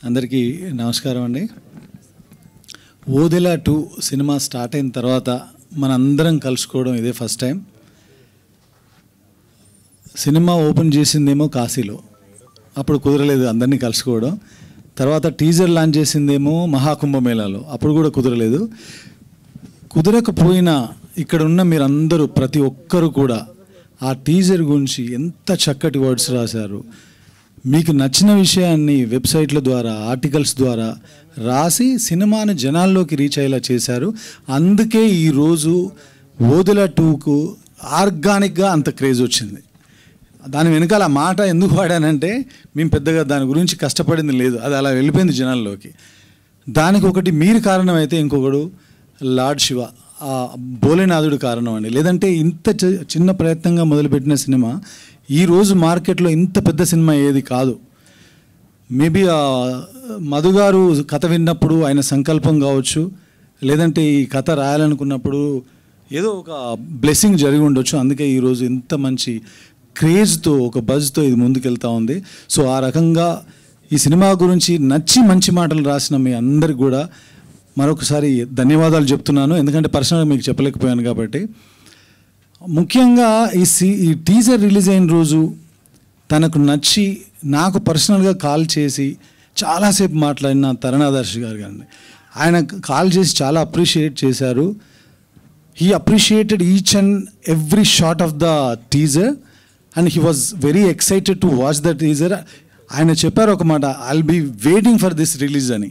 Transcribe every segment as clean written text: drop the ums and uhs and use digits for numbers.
అందరికీ నమస్కారం అండి. ఓదెల 2 సినిమా స్టార్ట్ అయిన తర్వాత మనందరం కలుసుకోవడం ఇదే ఫస్ట్ టైం. సినిమా ఓపెన్ చేసిందేమో కాశీలో, అప్పుడు కుదరలేదు అందరినీ కలుసుకోవడం. తర్వాత టీజర్ లాంచ్ చేసిందేమో మహాకుంభమేళాలో, అప్పుడు కూడా కుదరలేదు. కుదరకపోయినా ఇక్కడ ఉన్న మీరందరూ ప్రతి ఒక్కరు కూడా ఆ టీజర్ గురించి ఎంత చక్కటి వర్డ్స్ రాశారు. మీకు నచ్చిన విషయాన్ని వెబ్సైట్ల ద్వారా, ఆర్టికల్స్ ద్వారా రాసి సినిమాని జనాల్లోకి రీచ్ అయ్యేలా చేశారు. అందుకే ఈరోజు ఓదెల 2కు ఆర్గానిక్గా అంత క్రేజ్ వచ్చింది. దాని వెనకాల ఆ మాట ఎందుకు వాడానంటే, మేము పెద్దగా దాని గురించి కష్టపడింది లేదు, అది అలా వెళ్ళిపోయింది జనాల్లోకి. దానికి ఒకటి మీరు కారణం అయితే, ఇంకొకడు లార్డ్ శివ, ఆ భోలేనాథుడు కారణం అండి. లేదంటే ఇంత చిన్న ప్రయత్నంగా మొదలుపెట్టిన సినిమా ఈరోజు మార్కెట్లో ఇంత పెద్ద సినిమా ఏది కాదు. మేబీ మధు గారు కథ విన్నప్పుడు ఆయన సంకల్పం కావచ్చు, లేదంటే ఈ కథ రాయాలనుకున్నప్పుడు ఏదో ఒక బ్లెస్సింగ్ జరిగి ఉండొచ్చు. అందుకే ఈరోజు ఇంత మంచి క్రేజ్తో, ఒక బజ్తో ఇది ముందుకెళ్తూ ఉంది. సో ఆ రకంగా ఈ సినిమా గురించి నచ్చి మంచి మాటలు రాసిన మీ అందరికి కూడా మరొకసారి ధన్యవాదాలు చెప్తున్నాను. ఎందుకంటే పర్సనల్గా మీకు చెప్పలేకపోయాను కాబట్టి. ముఖ్యంగా ఈ టీజర్ రిలీజ్ అయిన రోజు తనకు నచ్చి నాకు పర్సనల్గా కాల్ చేసి చాలాసేపు మాట్లాడిన తరుణాదర్శి గారు కానీ, ఆయన కాల్ చేసి చాలా అప్రిషియేట్ చేశారు. He appreciated each and every shot of the teaser and he was very excited to watch the teaser. ఆయన చెప్పారు ఒక మాట, I will be waiting for this release అని.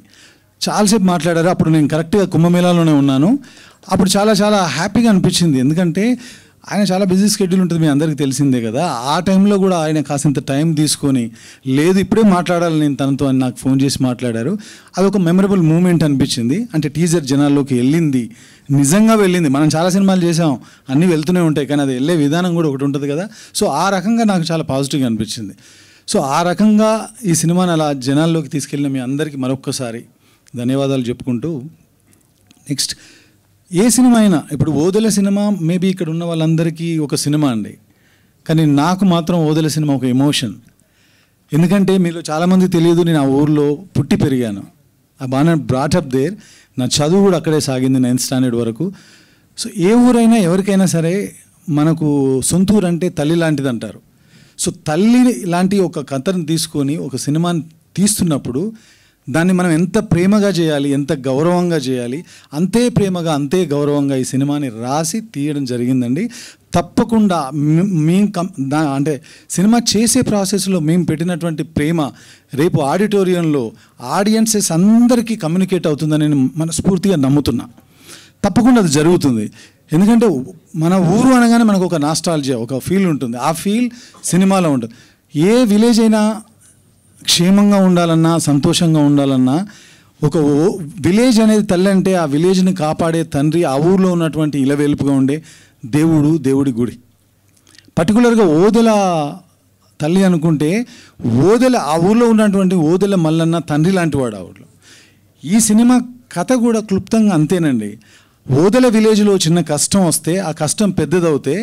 చాలాసేపు మాట్లాడారు. అప్పుడు నేను కరెక్ట్గా కుంభమేళాలోనే ఉన్నాను. అప్పుడు చాలా చాలా హ్యాపీగా అనిపించింది. ఎందుకంటే ఆయన చాలా బిజీ షెడ్యూల్ ఉంటుంది, మీ అందరికీ తెలిసిందే కదా. ఆ టైంలో కూడా ఆయన కాసింత టైం తీసుకొని, లేదు ఇప్పుడే మాట్లాడాలి నేను తనతో అని నాకు ఫోన్ చేసి మాట్లాడారు. అదొక మెమరబుల్ మూమెంట్ అనిపించింది. అంటే టీజర్ జనాల్లోకి వెళ్ళింది, నిజంగా వెళ్ళింది. మనం చాలా సినిమాలు చేసాం, అన్నీ వెళ్తూనే ఉంటాయి, కానీ అది వెళ్ళే విధానం కూడా ఒకటి ఉంటుంది కదా. సో ఆ రకంగా నాకు చాలా పాజిటివ్గా అనిపించింది. సో ఆ రకంగా ఈ సినిమాని అలా జనాల్లోకి తీసుకెళ్ళిన మీ అందరికీ మరొక్కసారి ధన్యవాదాలు చెప్పుకుంటూ, నెక్స్ట్ ఏ సినిమా అయినా, ఇప్పుడు ఓదెల సినిమా మేబీ ఇక్కడ ఉన్న వాళ్ళందరికీ ఒక సినిమా అండి, కానీ నాకు మాత్రం ఓదెల సినిమా ఒక ఎమోషన్. ఎందుకంటే మీలో చాలామంది తెలియదు, నేను ఆ ఊర్లో పుట్టి పెరిగాను. ఆ బాగా బ్రాటప్ దేర్. నా చదువు కూడా అక్కడే సాగింది 9th స్టాండర్డ్ వరకు. సో ఏ ఊరైనా ఎవరికైనా సరే మనకు సొంత ఊరు అంటే తల్లి లాంటిది అంటారు. సో తల్లి లాంటి ఒక కథను తీసుకొని ఒక సినిమాని తీస్తున్నప్పుడు దాన్ని మనం ఎంత ప్రేమగా చేయాలి, ఎంత గౌరవంగా చేయాలి, అంతే ప్రేమగా అంతే గౌరవంగా ఈ సినిమాని రాసి తీయడం జరిగిందండి. తప్పకుండా అంటే సినిమా చేసే ప్రాసెస్లో మేము పెట్టినటువంటి ప్రేమ రేపు ఆడిటోరియంలో ఆడియన్సెస్ అందరికీ కమ్యూనికేట్ అవుతుందని నేను మనస్ఫూర్తిగా నమ్ముతున్నా. తప్పకుండా అది జరుగుతుంది. ఎందుకంటే మన ఊరు అనగానే మనకు ఒక నాస్టాల్జియా, ఒక ఫీల్ ఉంటుంది. ఆ ఫీల్ సినిమాలో ఉంటుంది. ఏ విలేజ్ అయినా క్షేమంగా ఉండాలన్నా, సంతోషంగా ఉండాలన్నా, ఒక విలేజ్ అనేది తల్లి అంటే ఆ విలేజ్ని కాపాడే తండ్రి, ఆ ఊరిలో ఉన్నటువంటి ఇలవేలుపుగా ఉండే దేవుడి గుడి. పర్టికులర్గా ఓదెల తల్లి అనుకుంటే, ఓదెల ఆ ఊరిలో ఉన్నటువంటి ఓదెల మల్లన్న తండ్రి లాంటి వాడు ఆ ఊరిలో. ఈ సినిమా కథ కూడా క్లుప్తంగా అంతేనండి. ఓదెల విలేజ్లో చిన్న కష్టం వస్తే, ఆ కష్టం పెద్దదవుతే,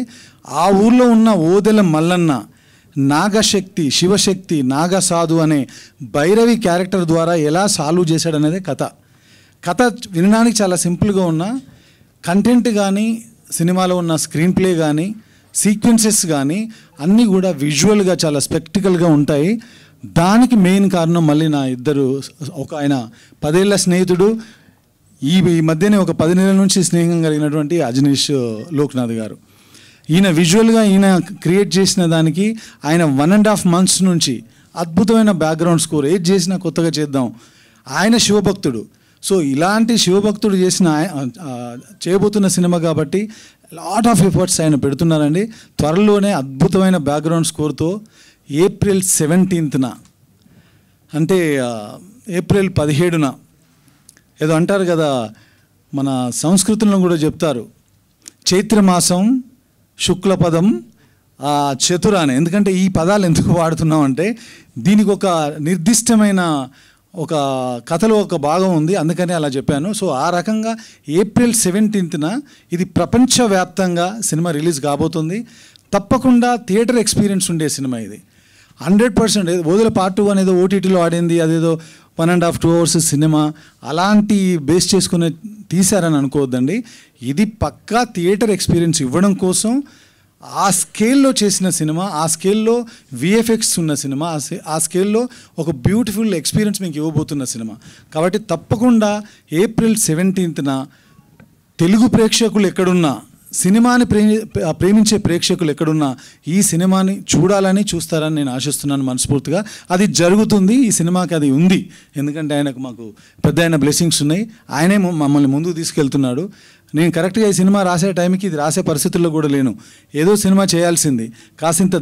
ఆ ఊర్లో ఉన్న ఓదెల మల్లన్న నాగశక్తి, శివశక్తి, నాగసాధు అనే భైరవి క్యారెక్టర్ ద్వారా ఎలా సాల్వ్ చేశాడనేదే కథ. కథ వినడానికి చాలా సింపుల్గా ఉన్న కంటెంట్ కానీ, సినిమాలో ఉన్న స్క్రీన్ ప్లే కానీ, సీక్వెన్సెస్ కానీ అన్నీ కూడా విజువల్గా చాలా స్పెక్టికల్గా ఉంటాయి. దానికి మెయిన్ కారణం మళ్ళీ నా ఇద్దరు, ఒక ఆయన 10 ఏళ్ల స్నేహితుడు, ఈ మధ్యనే ఒక 10 నెలల నుంచి స్నేహం కలిగినటువంటి అజనీష్ లోక్నాథ్ గారు. ఈయన విజువల్గా ఈయన క్రియేట్ చేసిన దానికి ఆయన 1.5 months నుంచి అద్భుతమైన బ్యాక్గ్రౌండ్ స్కోర్, ఏది చేసినా కొత్తగా చేద్దాం. ఆయన శివభక్తుడు. సో ఇలాంటి శివభక్తుడు చేయబోతున్న సినిమా కాబట్టి లాట్ ఆఫ్ ఎఫర్ట్స్ ఆయన పెడుతున్నారండి. త్వరలోనే అద్భుతమైన బ్యాక్గ్రౌండ్ స్కోర్తో April 17th అంటే April 17న ఏదో అంటారు కదా, మన సంస్కృతంలో కూడా చెప్తారు, చైత్రమాసం శుక్లపదం చతురాని. ఎందుకంటే ఈ పదాలు ఎందుకు వాడుతున్నాం అంటే, దీనికి ఒక నిర్దిష్టమైన ఒక కథలో ఒక భాగం ఉంది, అందుకని అలా చెప్పాను. సో ఆ రకంగా April 17న ఇది ప్రపంచవ్యాప్తంగా సినిమా రిలీజ్ కాబోతుంది. తప్పకుండా థియేటర్ ఎక్స్పీరియన్స్ ఉండే సినిమా ఇది. 100%. వదిలే పార్ట్ 2 అనేదో ఓటీటీలో ఆడింది, అదేదో 1.5 2 hours సినిమా అలాంటి బేస్ చేసుకునే తీశారని అనుకోవద్దండి. ఇది పక్కా థియేటర్ ఎక్స్పీరియన్స్ ఇవ్వడం కోసం ఆ స్కేల్లో చేసిన సినిమా, ఆ స్కేల్లో విఎఫ్ఎక్స్ ఉన్న సినిమా, ఆ స్కేల్లో ఒక బ్యూటిఫుల్ ఎక్స్పీరియన్స్ మీకు ఇవ్వబోతున్న సినిమా. కాబట్టి తప్పకుండా April 17న తెలుగు ప్రేక్షకులు ఎక్కడున్నా, సినిమాని ప్రేమించే ప్రేక్షకులు ఎక్కడున్నా ఈ సినిమాని చూస్తారని నేను ఆశిస్తున్నాను మనస్ఫూర్తిగా. అది జరుగుతుంది, ఈ సినిమాకి అది ఉంది. ఎందుకంటే ఆయనకు మాకు పెద్ద బ్లెస్సింగ్స్ ఉన్నాయి. ఆయనే మమ్మల్ని ముందుకు తీసుకెళ్తున్నాడు. నేను కరెక్ట్గా ఈ సినిమా రాసే టైంకి ఇది రాసే పరిస్థితుల్లో కూడా లేను. ఏదో సినిమా చేయాల్సింది, కాసింత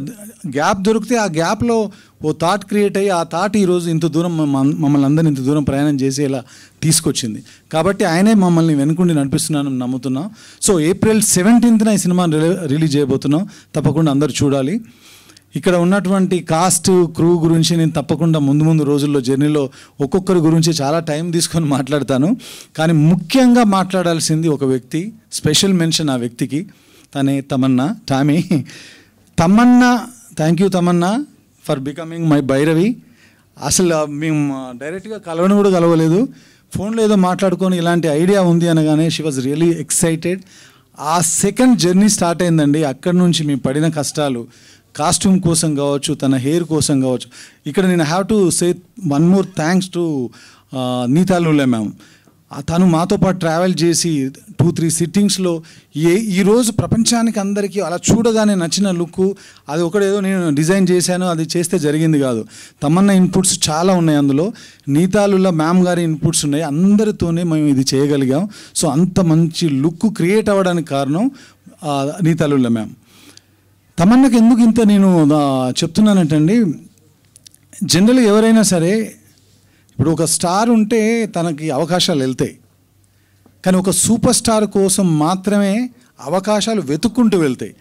గ్యాప్ దొరికితే ఆ గ్యాప్లో ఓ థాట్ క్రియేట్ అయ్యి ఆ థాట్ ఈరోజు ఇంత దూరం మమ్మల్ని అందరినీ ఇంత దూరం ప్రయాణం చేసేలా తీసుకొచ్చింది. కాబట్టి ఆయనే మమ్మల్ని వెనుకుండి నడిపిస్తున్నానని నమ్ముతున్నాం. సో April 17న ఈ సినిమా రిలీజ్ చేయబోతున్నాం. తప్పకుండా అందరూ చూడాలి. ఇక్కడ ఉన్నటువంటి కాస్ట్ క్రూ గురించి నేను తప్పకుండా ముందు రోజుల్లో జర్నీలో ఒక్కొక్కరి గురించి చాలా టైం తీసుకొని మాట్లాడతాను. కానీ ముఖ్యంగా మాట్లాడాల్సింది ఒక వ్యక్తి, స్పెషల్ మెన్షన్ ఆ వ్యక్తికి. తనే Tamannaah, Tamannaah. Thank you Tamannaah for becoming my Bhairavi. అసలు మేము డైరెక్ట్గా కలవడం కూడా కలవలేదు, ఫోన్లో ఏదో మాట్లాడుకొని ఇలాంటి ఐడియా ఉంది అనగానే షీ వాజ్ రియలీ ఎక్సైటెడ్. ఆ సెకండ్ జర్నీ స్టార్ట్ అయిందండి. అక్కడి నుంచి మేము పడిన కష్టాలు, కాస్ట్యూమ్ కోసం కావచ్చు, తన హెయిర్ కోసం కావచ్చు. ఇక్కడ నేను have to say one more thanks to నీతాలులే మ్యామ్. తను మాతో పాటు ట్రావెల్ చేసి 2-3 సిట్టింగ్స్లో ఈరోజు ప్రపంచానికి అందరికీ అలా చూడగానే నచ్చిన లుక్, అది ఒకటేదో నేను డిజైన్ చేశాను, అది చేస్తే జరిగింది కాదు. తమన్నా ఇన్పుట్స్ చాలా ఉన్నాయి అందులో. నీతాలుల మ్యామ్ గారి ఇన్పుట్స్ ఉన్నాయి. అందరితోనే మేము ఇది చేయగలిగాం. సో అంత మంచి లుక్ క్రియేట్ అవ్వడానికి కారణం నీతాలుల మ్యామ్. తమన్నాకి ఎందుకు ఇంత నేను చెప్తున్నానంటండి, జనరల్గా ఎవరైనా సరే ఇప్పుడు ఒక స్టార్ ఉంటే తనకి అవకాశాలు వెళ్తాయి, కానీ ఒక సూపర్ స్టార్ కోసం మాత్రమే అవకాశాలు వెతుక్కుంటూ వెళ్తాయి.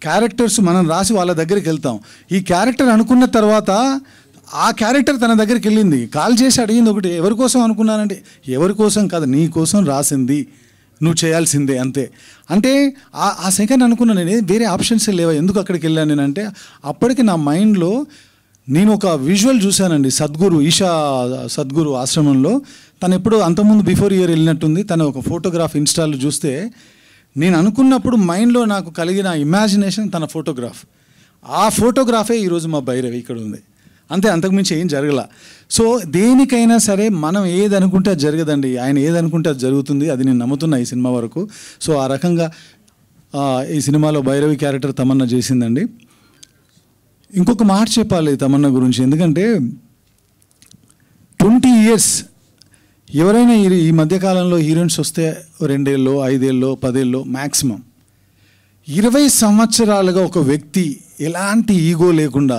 క్యారెక్టర్స్ మనం రాసి వాళ్ళ దగ్గరికి వెళ్తాం. ఈ క్యారెక్టర్ అనుకున్న తర్వాత ఆ క్యారెక్టర్ తన దగ్గరికి వెళ్ళింది, కాల్ చేసి అడిగింది ఒకటి, ఎవరి కోసం అనుకున్నానంటే ఎవరి కోసం కాదు, నీ కోసం రాసింది, నువ్వు చేయాల్సిందే అంతే. అంటే ఆ సెకండ్ అనుకున్నాను నేను, వేరే ఆప్షన్స్ లేవా, ఎందుకు అక్కడికి వెళ్ళాను నేనంటే అప్పటికి నా మైండ్లో నేను ఒక విజువల్ చూశానండి. ఈషా సద్గురు ఆశ్రమంలో తను ఎప్పుడు అంతకుముందు బిఫోర్ ఇయర్ వెళ్ళినట్టుంది. తను ఒక ఫోటోగ్రాఫ్ ఇన్స్టాల్లో చూస్తే నేను అనుకున్నప్పుడు మైండ్లో నాకు కలిగిన ఇమాజినేషన్ తన ఫోటోగ్రాఫ్. ఆ ఫోటోగ్రాఫే ఈరోజు మా భైరవి ఇక్కడ ఉంది. అంతే, అంతకుమించి ఏం జరగల. సో దేనికైనా సరే మనం ఏది అనుకుంటే అది జరగదండి, ఆయన ఏది అనుకుంటే అది జరుగుతుంది. అది నేను నమ్ముతున్నా ఈ సినిమా వరకు. సో ఆ రకంగా ఈ సినిమాలో భైరవి క్యారెక్టర్ తమన్నా చేసిందండి. ఇంకొక మాట చెప్పాలి తమన్నా గురించి, ఎందుకంటే 20 years ఎవరైనా ఈ మధ్యకాలంలో హీరోయిన్స్ వస్తే 2 ఏళ్ళు 5 ఏళ్ళు 10 ఏళ్ళు మ్యాక్సిమం, 20 సంవత్సరాలుగా ఒక వ్యక్తి ఎలాంటి ఈగో లేకుండా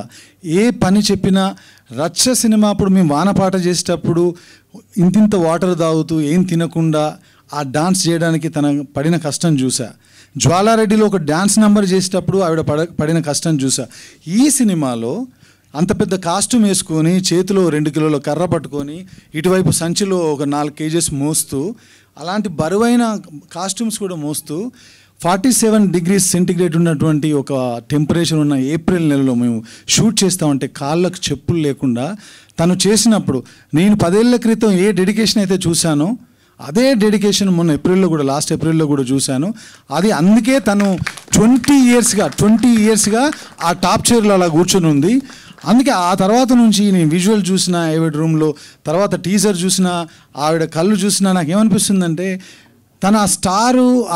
ఏ పని చెప్పినా, రచ్చ సినిమా అప్పుడు మేము వానపాట చేసేటప్పుడు ఇంతింత వాటర్ తాగుతూ ఏం తినకుండా ఆ డాన్స్ చేయడానికి తన పడిన కష్టం చూసా. జ్వాలారెడ్డిలో ఒక డ్యాన్స్ నెంబర్ చేసేటప్పుడు ఆవిడ పడిన కష్టం చూసా. ఈ సినిమాలో అంత పెద్ద కాస్ట్యూమ్ వేసుకొని, చేతిలో 2 కిలోల కర్ర పట్టుకొని, ఇటువైపు సంచిలో ఒక 4 kgs మోస్తూ, అలాంటి బరువైన కాస్ట్యూమ్స్ కూడా మోస్తూ 47 degrees సెంటిగ్రేడ్ ఉన్నటువంటి ఒక టెంపరేచర్ ఉన్న April నెలలో మేము షూట్ చేస్తామంటే కాళ్ళకు చెప్పులు లేకుండా తను చేసినప్పుడు నేను 10 ఏళ్ల క్రితం ఏ డెడికేషన్ అయితే చూశానో అదే డెడికేషన్ మొన్న లాస్ట్ ఏప్రిల్లో కూడా చూశాను. అది అందుకే తను 20 yearsగా ఆ టాప్ చైర్లో అలా కూర్చొని ఉంది. అందుకే ఆ తర్వాత నుంచి నేను విజువల్ చూసిన ఆవిడ రూమ్లో, తర్వాత టీజర్ చూసిన ఆవిడ కళ్ళు చూసినా నాకేమనిపిస్తుందంటే తన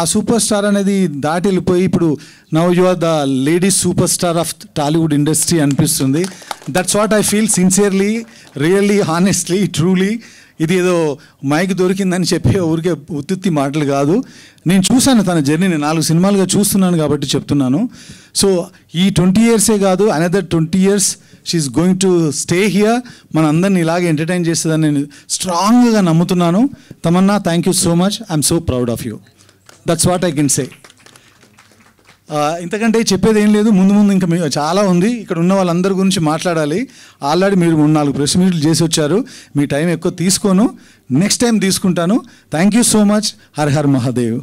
ఆ సూపర్ స్టార్ అనేది దాటి వెళ్ళిపోయి ఇప్పుడు now you are the ladies superstar of Tollywood industry అనిపిస్తుంది. That's what I feel sincerely, really, honestly, truly. ఇది ఏదో మైక్ దొరికిందని చెప్పి ఊరికే ఉత్తి మాటలు కాదు. నేను చూశాను తన జర్నీని, 4 సినిమాలుగా చూస్తున్నాను కాబట్టి చెప్తున్నాను. సో ఈ 20 years కాదు, another 20 years she's going to stay here. మన అందరిని ఇలాగే ఎంటర్టైన్ చేస్తుందని నేను స్ట్రాంగ్గా నమ్ముతున్నాను. Tamannaah, thank you so much. I'm so proud of you. That's what I can say. ఇంతకంటే చెప్పేది ఏం లేదు. ముందు ఇంకా చాలా ఉంది. ఇక్కడ ఉన్న వాళ్ళందరి గురించి మాట్లాడాలి. ఆల్రెడీ మీరు 3-4 ప్రెస్ మీట్లు చేసి వచ్చారు. మీ టైం ఎక్కువ తీసుకోను, నెక్స్ట్ టైం తీసుకుంటాను. Thank you so much. Her her Mahadev.